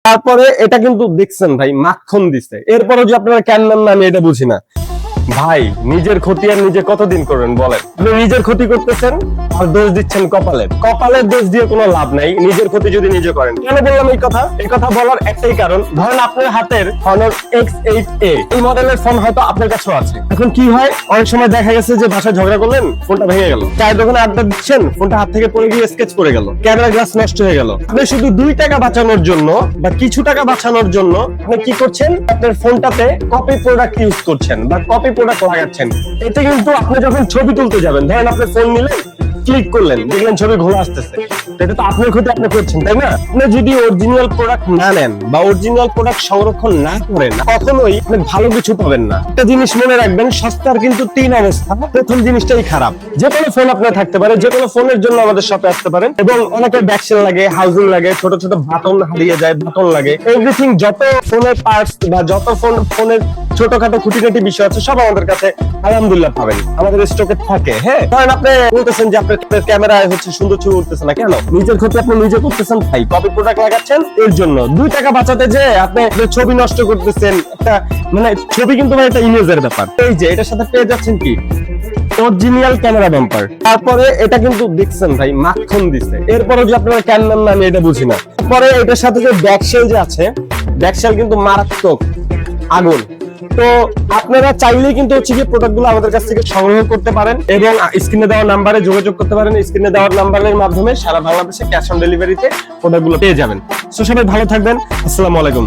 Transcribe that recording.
তারপরে এটা কিন্তু দেখছেন ভাই মাখন দিছে, এরপরে যে আপনারা কেন নেন না আমি এটা বুঝি না। ভাই নিজের ক্ষতি আর নিজে কতদিন করবেন বলেন? আপনি নিজের ক্ষতি করতেছেন আর দোষ দিচ্ছেন কপালের। কপালের দোষ দিয়ে কোনো লাভ নাই, নিজের ক্ষতি যদি নিজে করেন। কেন বললাম এই কথা? এই কথা বলার একটাই কারণ, ধরেন আপনার হাতের Honor X8a এই মডেলের ফোন হয়তো আপনার কাছেও আছে। এখন কি হয়, অনেক সময় দেখা গেছে যে বাসায় ঝগড়া করলেন, ফোনটা ভেঙে গেল, চায়ের দোকানে আড্ডা দিচ্ছেন, ফোনটা হাত থেকে পড়ে গিয়ে স্কেচ পড়ে গেল, ক্যামেরা গ্লাস নষ্ট হয়ে গেল। আপনি শুধু 2 টাকা বাঁচানোর জন্য বা কিছু টাকা বাঁচানোর জন্য আপনি কি করছেন, আপনার ফোনটাতে কপি প্রোডাক্ট ইউজ করছেন বা কপি প্রোডাক্ট লাগাচ্ছেন। এতে কিন্তু আপনি যখন ছবি তুলতে যাবেন, ধরেন আপনি ফোন নিলেন, ক্লিক করলেন, দেখলেন ছবি ঘোলা আসতেছে, এটা তো আপনার ক্ষতি আপনি করছেন, তাই না? আপনি যদি অরিজিনাল প্রোডাক্ট না নেন বা অরিজিনাল প্রোডাক্ট সংরক্ষণ না করেন, কখনোই আপনি ভালো কিছু পাবেন না। একটা জিনিস মনে রাখবেন, সস্তার কিন্তু 3 অবস্থা। প্রথম জিনিসটাই খারাপ। যে কোনো ফোন আপনার থাকতে পারে, যে কোনো ফোনের জন্য আমাদের শপে আসতে পারেন। এবং অনেকের ব্যাকসেল লাগে, হাউজিং লাগে, ছোট ছোট বাটন হারিয়ে যায়, বাটন লাগে, এভরিথিং যত ফোনের পার্টস বা যত ফোনের ছোটখাটো খুঁটিনাটি বিষয় আছে সব আমাদের কাছে আলহামদুলিল্লাহ পাবেন, আমাদের স্টকে থাকে। হ্যাঁ, ধরেন আপনি বলতেছেন যে আপনার ক্যামেরায় হচ্ছে সুন্দর ছবি উঠতেছে না, কেন? নিজের ক্ষতি আপনি নিজে করতেছেন ভাই, কপি প্রোডাক্ট লাগাচ্ছেন এর জন্য। 2 টাকা বাঁচাতে যে আপনি ছবি নষ্ট করতেছেন, একটা মানে ছবি কিন্তু ভাই একটা ইমেজের ব্যাপার। এই যে এটার সাথে পেয়ে যাচ্ছেন কি অরিজিনাল ক্যামেরা বাম্পার। তারপরে এটা কিন্তু দেখছেন ভাই মাখন দিছে, এরপরে যে আপনারা কেন নেন না আমি এটা বুঝি না। তারপরে এটার সাথে যে ব্যাকশেল যে আছে, ব্যাকশেল কিন্তু মারাত্মক আগুন। তো আপনারা চাইলেই কিন্তু হচ্ছে কি প্রোডাক্টগুলো আমাদের কাছ থেকে সংগ্রহ করতে পারেন এবং স্ক্রিনে দেওয়া নাম্বারে যোগাযোগ করতে পারেন। স্ক্রিনে দেওয়া নাম্বারের মাধ্যমে সারা বাংলাদেশে ক্যাশ অন ডেলিভারিতে প্রোডাক্টগুলো পেয়ে যাবেন। সো সবাই ভালো থাকবেন, আসসালামু আলাইকুম।